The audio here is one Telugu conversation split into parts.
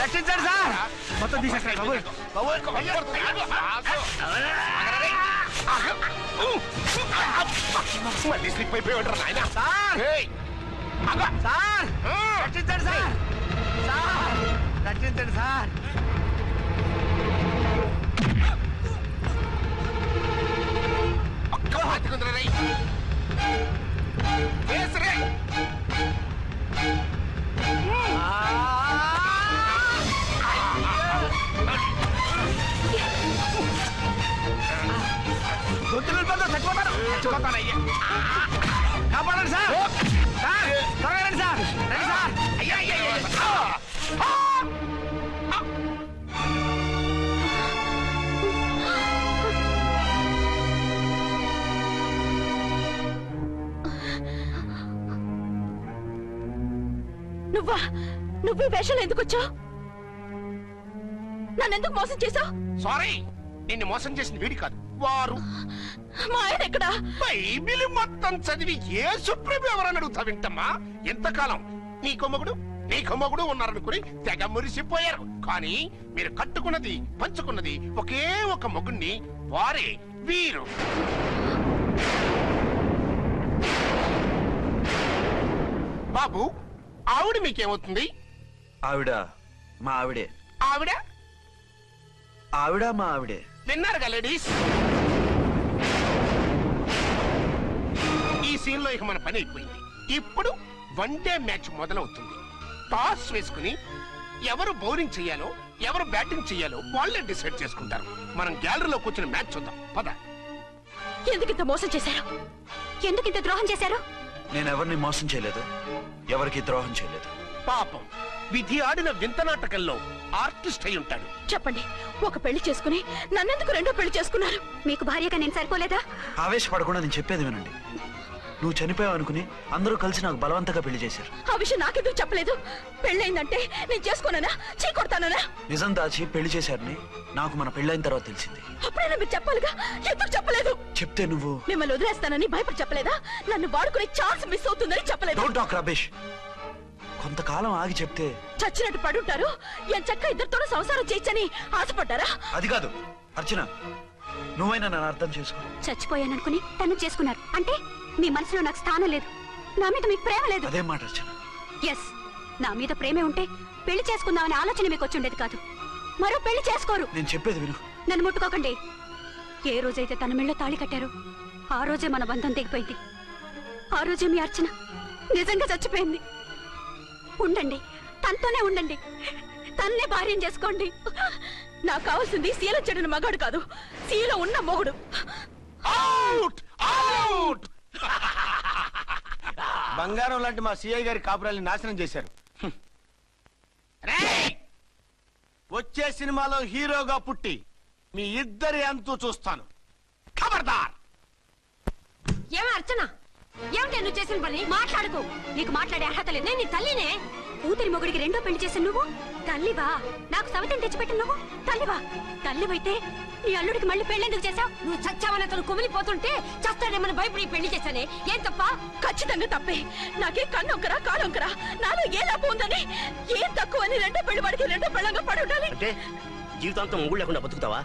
రక్షించండి సార్. మొత్తం తీసేస్తాను. మళ్ళీ స్లిప్ అయిపోయాడు నాయన. సార్ సార్ రక్షించండి సార్. సార్ రక్షించండి సార్. కాపాడండి సార్. సార్ త్వరగా రండి సార్. రండి సార్. నువ్వు వేషాలు ఎందుకు వచ్చావు? నన్నెందుకు మోసం చేశావు? సారీ, నిన్ను మోసం చేసిన వీడి కాదు, వారు. మా ఆయన ఎక్కడా? బైబిల్ మొత్తం చదివి యేసు ప్రభు ఎవరని అడుగుతా వింటమ్మా. ఎంతకాలం నీకో మొగుడు ఉన్నారనుకుని తెగ మురిసిపోయారు. కానీ మీరు కట్టుకున్నది పంచుకున్నది ఒకే ఒక మొగుణ్ణి, వారే వీరు. బాబు, ఆవిడ మీకేమవుతుంది? ఆవిడ మా ఆవిడే. ఆవిడ ఆవిడ మా ఆవిడే. విన్నారుగా లేడీస్? ఈ సీన్ లో ఇక మన పని అయిపోయింది. ఇప్పుడు వన్ డే మ్యాచ్ మొదలవుతుంది. టాస్ వేసుకుని ఎవరు బౌలింగ్ చెయ్యాలో ఎవరు బ్యాటింగ్ చెయ్యాలో వాళ్ళే డిసైడ్ చేసుకుంటారు. మనం గ్యాలరీలో కూర్చుని మ్యాచ్ చూద్దాం పద. ఎందుకింత మోసం చేశారు? ఎందుకింత ద్రోహం చేశారు? నేను ఎవరిని మోసం చేయలేదు, ఎవరికి ద్రోహం చేయలేదు. పాపం, విధి ఆడిన వింత నాటకంలో ఆర్టిస్ట్ అయి ఉంటాడు. చెప్పండి, ఒక పెళ్లి చేసుకుని నన్నెందుకు రెండో పెళ్లి చేసుకున్నారు? మీకు భార్యగా నేను సరిపోలేదా? ఆవేశపడకుండా నేను చెప్పేది వినండి. నువ్వు చనిపోయావు అనుకుని అందరూ కలిసి నాకు బలవంతంగా పెళ్లి చేశారు. ఆ విషయం నాకెందుకు చెప్పలేదు? పెళ్ళయిందంటే నేను చేసుకోనన్నా, చీకొడతానన్నా? నిజం దాచి పెళ్లి చేశారని నాకు మన పెళ్ళైన తర్వాత తెలిసింది. అప్పుడైనా మీరు చెప్పాలిగా, ఎందుకు చెప్పలేదు? చెప్తే నువ్వు మిమ్మల్ని వదిలేస్తానని భయపడి చెప్పలేదా? నన్ను వాడుకునే ఛాన్స్ మిస్ అవుతుందని చెప్పలేదు. Don't talk rubbish. కొంతకాలం ఆగి చెప్తే చచ్చినట్టు పడుంటారు. ఎంచక్క ఇద్దరితోనూ సంసారం చేయొచ్చని ఆశపడ్డారా? అది కాదు అర్చన, నువ్వైనా నన్ను అర్థం చేసుకో. చచ్చిపోయాననుకుని తను చేసుకున్నారు అంటే మీ మనసులో నాకు స్థానం లేదు, నా మీద మీకు ప్రేమ లేదు. అదే మాట అర్చన. ఎస్, నా మీద ప్రేమే ఉంటే పెళ్లి చేసుకుందామనే ఆలోచన మీకు వచ్చి ఉండేది కాదు. మరో పెళ్లి చేసుకోరు. నేను చెప్పేది విను. నన్ను ముట్టుకోకండి. ఏ రోజైతే తన మెళ్ళో తాళి కట్టారో ఆ రోజే మన బంధం తెగిపోయింది. ఆ రోజే మీ అర్చన నిజంగా చచ్చిపోయింది. ఉండండి, తనతోనే ఉండండి, తన్నే భార్యం చేసుకోండి. నాకు కావాల్సింది శీల చెడిన మగాడు కాదు, శీల ఉన్న మొగుడు. బంగారం లాంటి మా సిఐ గారి కాపురాల్ని నాశనం చేశారు. వచ్చే సినిమాలో హీరోగా పుట్టి మీ ఇద్దరి అంతూ చూస్తాను. ఖబర్దార్! ఏమే అర్చన, ఏమిటే నువ్వు చేసిన పని? మాట్లాడుకో, నీకు మాట్లాడే అర్హత లేదు. నేను నీ తల్లినే. కూతురి మొగుడికి రెండో పెళ్లి చేసిన నువ్వు తల్లివా? నాకు సవితని తెచ్చిపెట్టిన నువ్వు తల్లివా? తల్లివైతే నీ అల్లుడికి మళ్ళీ పెళ్లెందుకు చేశావు? నువ్వు చచ్చావని అతను కుమిలిపోతుంటే చస్తాడేమని భయపడి పెళ్లి చేశానే, ఏం తప్ప? ఖచ్చితంగా తప్పే. నాకే కన్నొక్కరా కాలొక్కరా, నాలో ఏ లాభం ఉందని, ఏం తక్కువ అని రెండో పెళ్లి వాడికి రెండో పెళ్ళంగా పడి ఉండాలి. అంటే జీవితాంతం మొగుడు లేకుండా బతుకుతావా?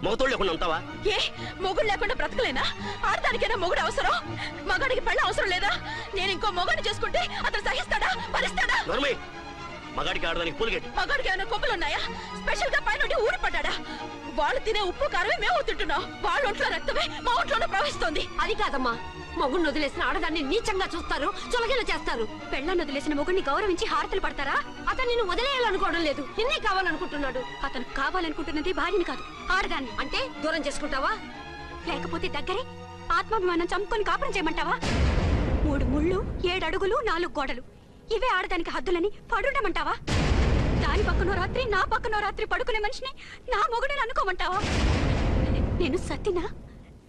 మొగతోడు లేకుండా ఉంటావా? ఏ మొగుడు లేకుండా బ్రతకలేనా? ఆడదానికైనా మొగుడు అవసరం, మగాడికి పెళ్ళ అవసరం లేదా? నేను ఇంకో మొగాడిని చేసుకుంటే అతను సహిస్తాడా, భరిస్తాడా? మగాడికి ఆడదానికి పూలిగేటి. మగాడికి ఏమైనా కొమ్ములున్నాయా? స్పెషల్ గా పైన ఊరి పడ్డాడా? వాళ్ళు తినే ఉప్పు కారమే మేము తింటున్నాం. వాళ్ళ ఒంట్లో రక్తమే మా ఒంట్లోనే ప్రవహిస్తోంది. అది కాదమ్మా, మొగుడిని వదిలేసిన ఆడదాన్ని నీచంగా చూస్తారు, చులకన చేస్తారు. పెళ్ళాన్ని వదిలేసిన మొగుడిని గౌరవించి హారతలు పడతారా? అతను నిన్ను వదిలేయాలనుకోవడం లేదు, నిన్నే కావాలనుకుంటున్నాడు. అతను కావాలనుకుంటున్నది భార్యని కాదు, ఆడదాన్ని. అంటే దూరం చేసుకుంటావా? లేకపోతే దగ్గరే ఆత్మాభిమానం చంపుకొని కాపురం చేయమంటావా? 3 ముళ్ళు 7 అడుగులు 4 గోడలు, ఇవే ఆడదానికి హద్దులని పడుండమంటావా? దాని పక్కనో రాత్రి నా పక్కనో రాత్రి పడుకునే మనిషిని నా మొగుడని అనుకోమంటావా? నేను సతినా,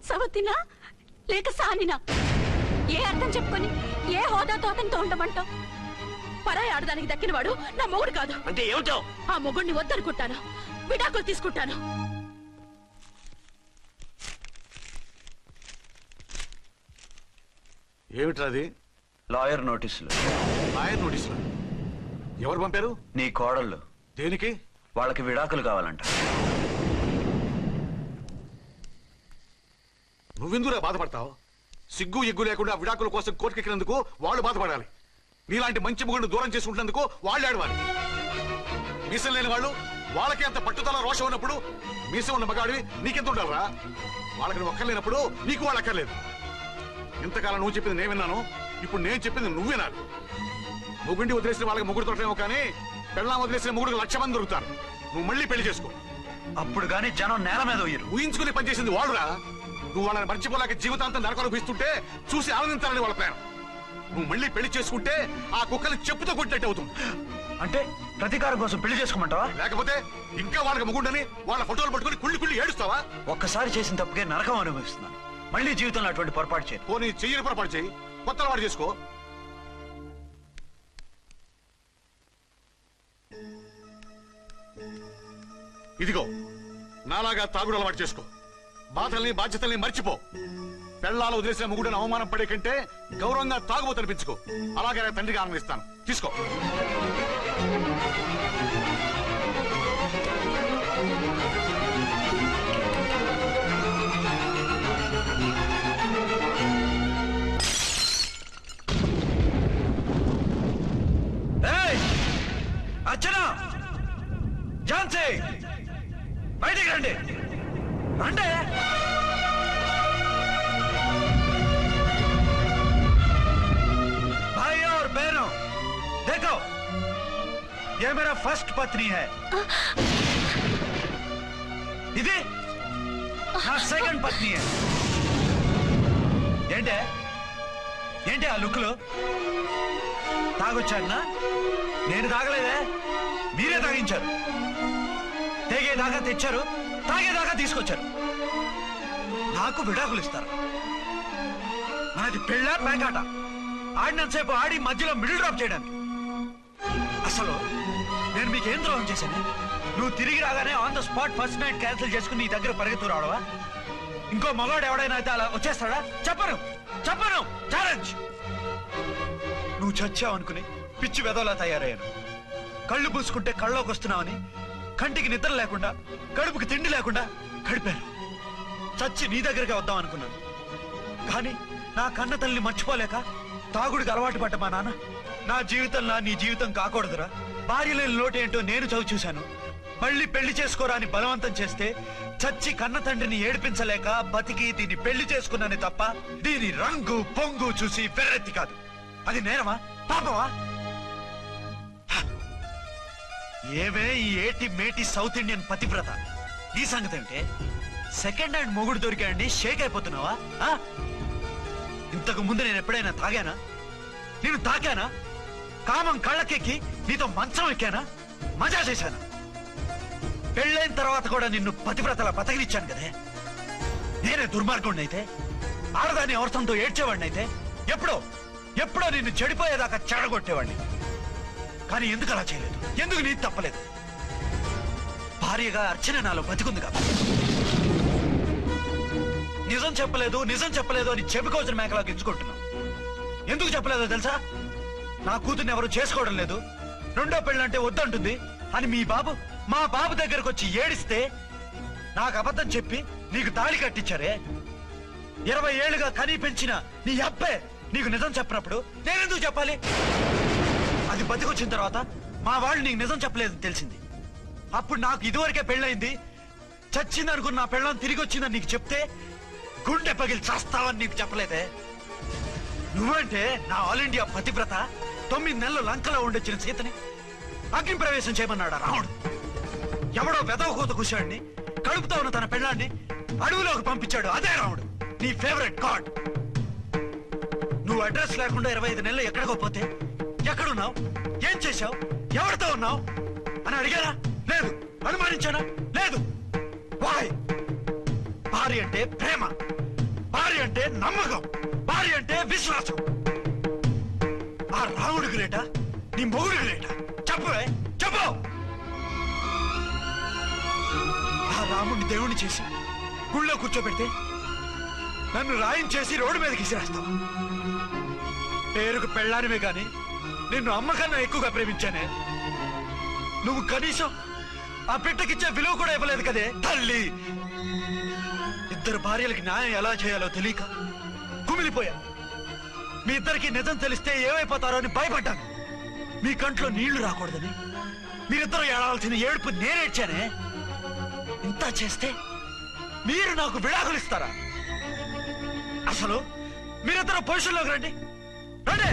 సవతినా, లేక సానినా? ఏ అర్థం చెప్పుకొని ఏ హోదాతో అతనితో ఉండమంటావు? పరాయి ఆడదానికి దక్కినవాడు నా మొగుడు కాదు. అంటే ఏమిటో? ఆ మొగుడిని వద్దనుకుంటాను, విడాకులు తీసుకుంటాను. ఏమిట్రాది? లాయర్ నోటీసులు. లాయర్ నోటీసులు ఎవరు పంపారు? నీ కోడళ్ళు. దేనికి? వాళ్ళకి విడాకులు కావాలంట. నువ్వెందుకు బాధపడతావు? సిగ్గు ఎగ్గు లేకుండా విడాకుల కోసం కోర్టుకెక్కినందుకు వాళ్ళు బాధపడాలి. నీలాంటి మంచి మొగుడిని దూరం చేసుకుంటున్నందుకు వాళ్ళు ఆడవాలి. మీసం లేని వాళ్ళు వాళ్ళకి అంత పట్టుదల రోషం ఉన్నప్పుడు మీసం ఉన్న మగాడివి నీకెంత ఉండాలరా? వాళ్ళకి నువ్వు అక్కర్లేనప్పుడు నీకు వాళ్ళు అక్కర్లేదు. ఇంతకాలం నువ్వు చెప్పింది నేను విన్నాను, ఇప్పుడు నేను చెప్పింది నువ్వు వినాలి. మొగుండి వదిలేసిన వాళ్ళకి మొగుడు దొరకలేమో కానీ పెళ్ళాం వదిలేసిన మొగుడికి 1,00,000 మంది దొరుకుతారు. నువ్వు మళ్ళీ పెళ్లి చేసుకో. అప్పుడు గానీ జనం నేల మీద ఊహించుకుని పనిచేసింది వాళ్ళురా. నువ్వు వాళ్ళని మర్చిపోలేక జీవితాంతం నరకనుభవిస్తుంటే చూసి ఆనందించాలని వాళ్ళ ప్లాన్. నువ్వు మళ్ళీ పెళ్లి చేసుకుంటే ఆ కుక్కలు చెప్పుతో కొట్టినట్టు అవుతుంది. అంటే ప్రతీకారం కోసం పెళ్లి చేసుకోమంటావా? లేకపోతే ఇంకా వాళ్ళకి మొగుండని వాళ్ళ ఫోటోలు పట్టుకుని కుళ్ళి కుళ్ళి ఏడుస్తావా? ఒక్కసారి చేసిన తప్పుకే నరకం అనుభవిస్తున్నాను. మళ్ళీ జీవితంలో అటువంటి పొరపాటు చేయను. పోనీ చెయ్యని పొరపాటు చేయి, కొత్త అలవాటు చేసుకో. ఇదిగో నాలాగా తాగుడు అలవాటు చేసుకో. బాధల్ని బాధ్యతల్ని మర్చిపో. పెళ్ళాలు వదిలేసిన మొగుడని అవమానం పడే కంటే గౌరవంగా తాగుబోతనిపించుకో. అలాగే నా తండ్రిగా ఆనందిస్తాను. తీసుకో. అర్చన, ఝాన్సీ, బయటికి రండి. రండి. भाई और बहनों, देखो, ये मेरा फर्स्ट पत्नी है. ఇది నా సెకండ్ పత్ని. ఏంటి ఆ లుక్లో? తాగొచ్చానా? నేను తాగలేదే, మీరే తాగించారు. తెగేదాకా తెచ్చారు, తాగేదాకా తీసుకొచ్చారు. నాకు విడాకులు ఇస్తారు. నాది పెళ్ళ పేకాట. ఆడినంతసేపు ఆడి మధ్యలో మిడిల్ డ్రాప్ చేయడానికి. అసలు నేను మీకేం ద్రోహం చేశాను? నువ్వు తిరిగి రాగానే on the spot first night cancel చేసుకుని నీ దగ్గర పరిగెత్తు రావడవా? ఇంకో మగాడు ఎవడైనా అయితే అలా వచ్చేస్తాడా? చెప్పను ఛాలెంజ్. నువ్వు చచ్చావు అనుకుని పిచ్చి వెదవలా తయారయ్యాను. కళ్ళు పూసుకుంటే కళ్ళలోకి వస్తున్నావని కంటికి నిద్ర లేకుండా కడుపుకి తిండి లేకుండా గడిపాను. చచ్చి నీ దగ్గరగా వద్దాం అనుకున్నాను. కానీ నా కన్న తల్లిని మర్చిపోలేక తాగుడికి అలవాటు పడ్డ మా నాన్న నా జీవితంలో నీ జీవితం కాకూడదురా, భార్య లేని లోటు ఏంటో నేను చవి చూశాను, మళ్ళీ పెళ్లి చేసుకోరా అని బలవంతం చేస్తే చచ్చి కన్న తండ్రిని ఏడిపించలేక బతికి దీన్ని పెళ్లి చేసుకున్నానే తప్ప దీని రంగు పొంగు చూసి వెర్రెత్తి కాదు. అది నేరమా, పాపమా? ఏమే ఈ ఏటి మేటి సౌత్ ఇండియన్ పతివ్రత, ఈ సంగతి ఏమిటే? సెకండ్ హ్యాండ్ మొగుడు దొరికాయండి షేక్ అయిపోతున్నావా? ఇంతకు ముందు నేను ఎప్పుడైనా తాగానా? నేను తాకానా? కామం కళ్ళకెక్కి నీతో మంచం ఎక్కానా? మజా చేశానా? పెళ్ళైన తర్వాత కూడా నిన్ను పతివ్రతలా బతకనిచ్చాను కదే. నేనే దుర్మార్గుడిని అయితే, ఆడదాన్ని అవసరంతో ఏడ్చేవాడిని అయితే ఎప్పుడో నిన్ను చెడిపోయేదాకా చెడగొట్టేవాడిని. కానీ ఎందుకు అలా చేయలేదు? ఎందుకు నీది తప్పలేదు? భార్యగా అర్చన నాలో బతికుంది కదా. నిజం చెప్పలేదు అని చెప్పుకోవచ్చిన మేకలా గించుకుంటున్నావు. ఎందుకు చెప్పలేదో తెలుసా? నా కూతుర్ని ఎవరు చేసుకోవడం లేదు, రెండో పెళ్ళంటే వద్దంటుంది అని మా బాబు దగ్గరకు వచ్చి ఏడిస్తే నాకు అబద్ధం చెప్పి నీకు తాళి కట్టించారే. 20 ఏళ్లుగా కనీ పెంచిన నీ అబ్బే నీకు నిజం చెప్పినప్పుడు నేనెందుకు చెప్పాలి? అది బతికొచ్చిన తర్వాత మా వాళ్ళు నీకు నిజం చెప్పలేదని తెలిసింది. అప్పుడు నాకు ఇదివరకే పెళ్ళయింది, చచ్చిందనుకున్న నా పెళ్ళం తిరిగి వచ్చిందని నీకు చెప్తే గుండె పగిలి చేస్తావని నీకు చెప్పలేదే. నువ్వంటే నా ఆల్ ఇండియా పతివ్రత 9 నెలలు లంకలో ఉండొచ్చిన సీతని అగ్ని ప్రవేశం చేయమన్నాడా రాముడు? ఎవడో వెదవ కూత కూర్చాడిని, కడుపుతో ఉన్న తన పెళ్ళాన్ని అడవిలోకి పంపించాడు అదే రాముడు, నీ ఫేవరెట్ గాడ్. నువ్వు అడ్రస్ లేకుండా 25 నెలలు ఎక్కడికో పోతే ఎక్కడున్నావు, ఏం చేశావు, ఎవరితో ఉన్నావు అని అడిగారా? లేదు. అనుమానించానా? లేదు. వాయ్? భార్య అంటే ప్రేమ, భార్య అంటే నమ్మకం, భార్య అంటే విశ్వాసం. ఆ రాముడు గ్రేటా, నీ మొగుడు గ్రేటా? చెప్పు. ఆ రాముడిని దేవుణ్ణి చేసి గుళ్ళో కూర్చోబెడితే నన్ను రాయించేసి రోడ్డు మీదకి విసిరేస్తావా? పేరుకు పెళ్ళానివే గాని నిన్ను అమ్మకన్నా ఎక్కువగా ప్రేమించానే. నువ్వు కనీసం ఆ బిడ్డకిచ్చే విలువ కూడా ఇవ్వలేదు కదే తల్లి. ఇద్దరు భార్యలకి న్యాయం ఎలా చేయాలో తెలియక కుమిలిపోయా. మీ ఇద్దరికి నిజం తెలిస్తే ఏమైపోతారో అని భయపడ్డాను. మీ కంట్లో నీళ్లు రాకూడదని మీరిద్దరూ ఏడవలసిన ఏడుపు నేనేడ్చానే. ఇంత చేస్తే మీరు నాకు విడాకులు ఇస్తారా? అసలు మీరిద్దరు పొజిషన్లోకి రండి, రండి.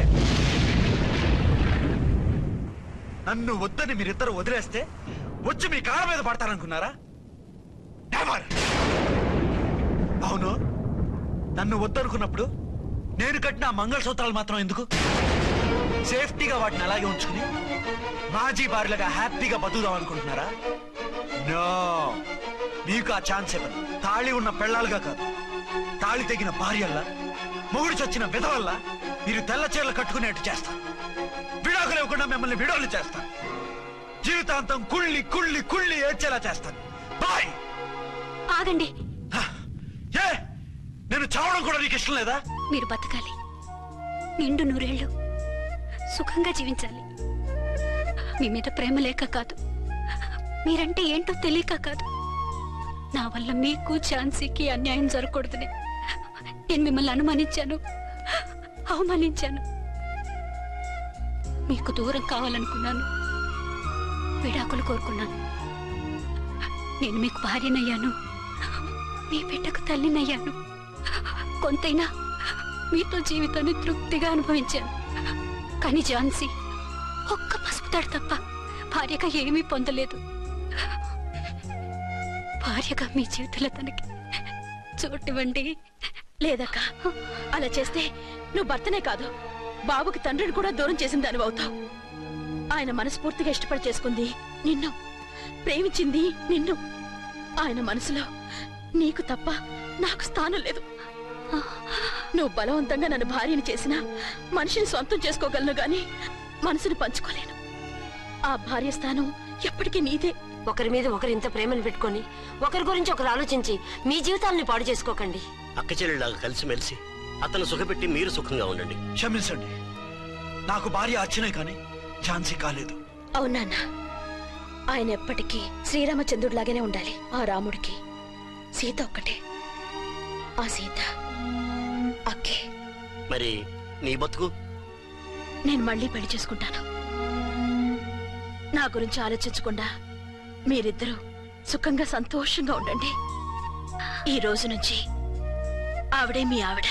నన్ను వద్దని మీరిద్దరు వదిలేస్తే వచ్చి మీ కాళ్ళ మీద పడతారనుకున్నారా? నెవర్. అవును, నన్ను వద్దనుకున్నప్పుడు నేను కట్టిన మంగళసూత్రాలు మాత్రం ఎందుకు? సేఫ్టీగా వాటిని అలాగే ఉంచుకుని మాజీ భార్యలుగా హ్యాపీగా బతుకుదాం అనుకుంటున్నారా? నో, మీకు ఆ ఛాన్స్ ఇవ్వను. తాళి ఉన్న పెళ్ళాలుగా కాదు, తాళి తెగిన భార్యల్లా, మొగుడు చచ్చిన విధవల్లా మీరు తెల్ల చీరలు కట్టుకునేట్టు చేస్తాను. విడాకులు ఇవ్వకుండా మిమ్మల్ని విడాకులు చేస్తాను. జీవితాంతం కుళ్ళి కుళ్ళి కుళ్ళి ఏడ్చేలా చేస్తాను. బాయ్. ఆగండి. ఏ, నేను చావడం కూడా నీకు ఇష్టం లేదా? మీరు బతకాలి, నిండు నూరేళ్లు సుఖంగా జీవించాలి. మీ మీద ప్రేమ లేక కాదు, మీరంటే ఏంటో తెలియక కాదు. నా వల్ల మీకు ఝాన్సీకి అన్యాయం జరగకూడదని నేను మిమ్మల్ని అనుమానించాను, అవమానించాను. మీకు దూరం కావాలనుకున్నాను, విడాకులు కోరుకున్నాను. నేను మీకు భార్యనయ్యాను, మీ బిడ్డకు తల్లినయ్యాను. కొంతైనా మీతో జీవితాన్ని తృప్తిగా అనుభవించాను. కానీ ఝాన్సీ ఒక్క పసుపుతాడు తప్ప భార్యగా ఏమీ పొందలేదు. భార్యగా మీ జీవితంలో తనకి చోటివ్వండి. లేదక్క, అలా చేస్తే నువ్వు భర్తనే కాదు, బాబుకి తండ్రిని కూడా దూరం చేసిన దానివి అవుతావు. ఆయన మనస్ఫూర్తిగా ఇష్టపడి చేసుకుంది నిన్ను, ప్రేమించింది నిన్ను. ఆయన మనసులో నీకు తప్ప నాకు స్థానం లేదు. నువ్వు బలవంతంగా నన్ను భార్యని చేసినా మనిషిని సొంతం చేసుకోగలను గాని మనసుని పంచుకోలేను. ఆ భార్య స్థానం ఎప్పటికీ నీదే. ఒకరి మీద ఒకరు ఇంత ప్రేమను పెట్టుకొని ఒకరి గురించి ఒకరు ఆలోచించి మీ జీవితాలని పాడు చేసుకోకండి. అక్క చెల్లెళ్ళలాగా కలిసిమెలిసి అతను సుఖపెట్టి మీరు సుఖంగా ఉండండి. క్షమించండి, నాకు భార్య అర్చనే కానీ ఝాన్సీ కాలేదు. అవునాన్న, ఆయన ఎప్పటికీ శ్రీరామచంద్రుడిలాగానే ఉండాలి. ఆ రాముడికి సీత ఒక్కటే, ఆ సీత అక్కే. మరి నీ బతుకు? నేను మళ్ళీ పెళ్లి చేసుకుంటాను. నా గురించి ఆలోచించకుండా మీరిద్దరూ సుఖంగా సంతోషంగా ఉండండి. ఈ రోజు నుంచి ఆవిడే మీ ఆవిడ.